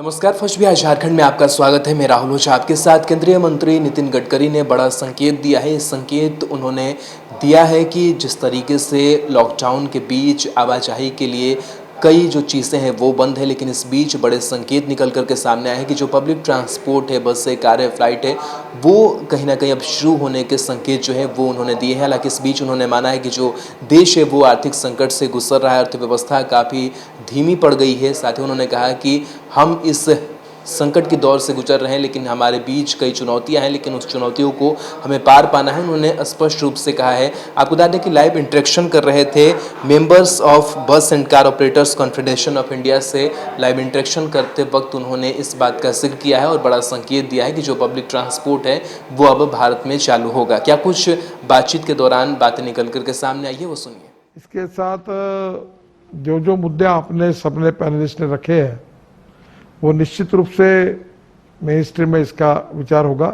नमस्कार, फर्स्ट बिहार झारखंड में आपका स्वागत है। मैं राहुल ओझा आपके साथ। केंद्रीय मंत्री नितिन गडकरी ने बड़ा संकेत दिया है। इस संकेत उन्होंने दिया है कि जिस तरीके से लॉकडाउन के बीच आवाजाही के लिए कई जो चीज़ें हैं वो बंद है, लेकिन इस बीच बड़े संकेत निकल कर के सामने आए हैं कि जो पब्लिक ट्रांसपोर्ट है, बस है, कार है, फ्लाइट है, वो कहीं ना कहीं अब शुरू होने के संकेत जो है वो उन्होंने दिए हैं। हालांकि इस बीच उन्होंने माना है कि जो देश है वो आर्थिक संकट से गुजर रहा है, अर्थव्यवस्था काफ़ी धीमी पड़ गई है। साथ ही उन्होंने कहा कि हम इस संकट के दौर से गुजर रहे हैं, लेकिन हमारे बीच कई चुनौतियां हैं, लेकिन उस चुनौतियों को हमें पार पाना है। उन्होंने स्पष्ट रूप से कहा है। आपको बता दें कि लाइव इंटरेक्शन कर रहे थे मेंबर्स ऑफ बस and car operators confederation of India से। लाइव इंटरेक्शन करते वक्त उन्होंने इस बात का जिक्र किया है और बड़ा संकेत दिया है कि जो पब्लिक ट्रांसपोर्ट है वो अब भारत में चालू होगा। क्या कुछ बातचीत के दौरान बातें निकल करके सामने आई है, वो सुनिए। इसके साथ जो जो मुद्दे आपने सबने पैनलिस्ट ने रखे हैं वो निश्चित रूप से मेन स्ट्रीम में इसका विचार होगा,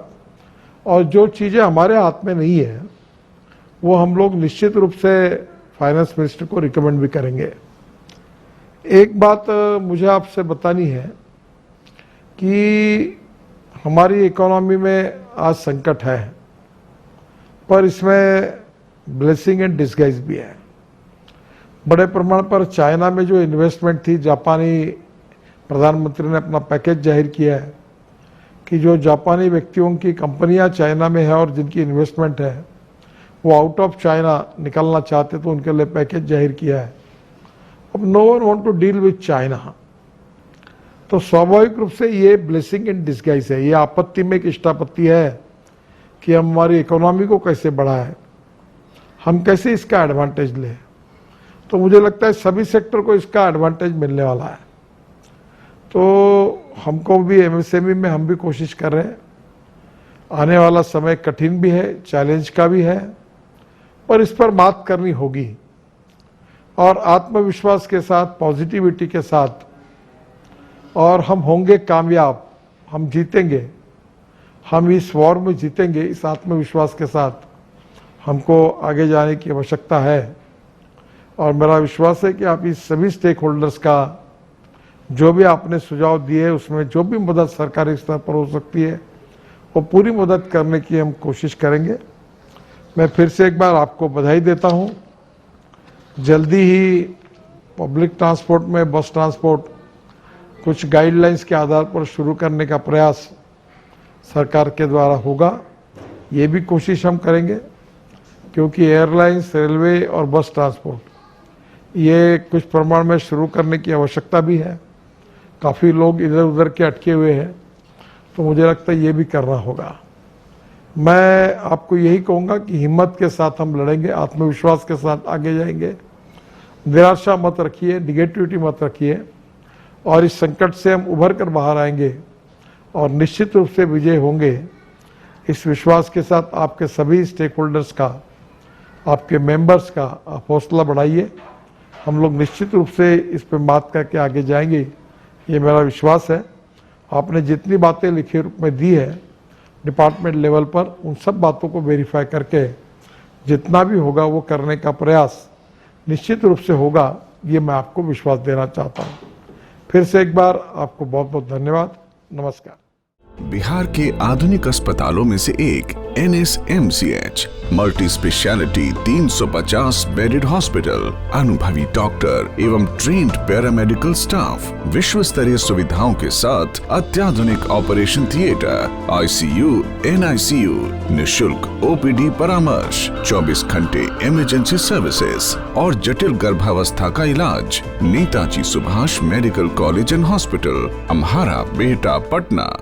और जो चीज़ें हमारे हाथ में नहीं है वो हम लोग निश्चित रूप से फाइनेंस मिनिस्टर को रिकमेंड भी करेंगे। एक बात मुझे आपसे बतानी है कि हमारी इकोनॉमी में आज संकट है, पर इसमें ब्लेसिंग एंड डिस्गाइज भी है। बड़े प्रमाण पर चाइना में जो इन्वेस्टमेंट थी, जापानी प्रधानमंत्री ने अपना पैकेज जाहिर किया है कि जो जापानी व्यक्तियों की कंपनियां चाइना में है और जिनकी इन्वेस्टमेंट है वो आउट ऑफ चाइना निकलना चाहते तो उनके लिए पैकेज जाहिर किया है। अब no one want to deal with China, तो स्वाभाविक रूप से ये ब्लेसिंग इन डिस्गाइज है। ये आपत्ति में एक इष्टापत्ति है कि हम हमारी इकोनॉमी को कैसे बढ़ाएं, हम कैसे इसका एडवांटेज लें। तो मुझे लगता है सभी सेक्टर को इसका एडवांटेज मिलने वाला है। तो हमको भी एमएसएमई में हम भी कोशिश कर रहे हैं। आने वाला समय कठिन भी है, चैलेंज का भी है, पर इस पर बात करनी होगी और आत्मविश्वास के साथ, पॉजिटिविटी के साथ, और हम होंगे कामयाब, हम जीतेंगे, हम इस वॉर में जीतेंगे। इस आत्मविश्वास के साथ हमको आगे जाने की आवश्यकता है और मेरा विश्वास है कि आप इस सभी स्टेक होल्डर्स का जो भी आपने सुझाव दिए उसमें जो भी मदद सरकारी स्तर पर हो सकती है वो पूरी मदद करने की हम कोशिश करेंगे। मैं फिर से एक बार आपको बधाई देता हूं। जल्दी ही पब्लिक ट्रांसपोर्ट में बस ट्रांसपोर्ट कुछ गाइडलाइंस के आधार पर शुरू करने का प्रयास सरकार के द्वारा होगा। ये भी कोशिश हम करेंगे क्योंकि एयरलाइंस, रेलवे और बस ट्रांसपोर्ट ये कुछ प्रमाण में शुरू करने की आवश्यकता भी है। काफ़ी लोग इधर उधर के अटके हुए हैं, तो मुझे लगता है ये भी करना होगा। मैं आपको यही कहूँगा कि हिम्मत के साथ हम लड़ेंगे, आत्मविश्वास के साथ आगे जाएंगे, निराशा मत रखिए, निगेटिविटी मत रखिए, और इस संकट से हम उभर कर बाहर आएंगे और निश्चित रूप से विजय होंगे। इस विश्वास के साथ आपके सभी स्टेक होल्डर्स का, आपके मेंबर्स का आप हौसला बढ़ाइए। हम लोग निश्चित रूप से इस पर बात करके आगे जाएंगे, ये मेरा विश्वास है। आपने जितनी बातें लिखे रूप में दी है डिपार्टमेंट लेवल पर, उन सब बातों को वेरीफाई करके जितना भी होगा वो करने का प्रयास निश्चित रूप से होगा, ये मैं आपको विश्वास देना चाहता हूँ। फिर से एक बार आपको बहुत बहुत धन्यवाद। नमस्कार। बिहार के आधुनिक अस्पतालों में से एक NSMCH multi speciality 350 bedded hospital, अनुभवी डॉक्टर एवं ट्रेन्ड पैरामेडिकल स्टाफ, विश्व स्तरीय सुविधाओं के साथ अत्याधुनिक ऑपरेशन थिएटर, ICU, NICU, निशुल्क OPD परामर्श, 24 घंटे इमरजेंसी सर्विसेज और जटिल गर्भावस्था का इलाज। Netaji Subhash medical college and hospital, Amhara, Bihta, Patna.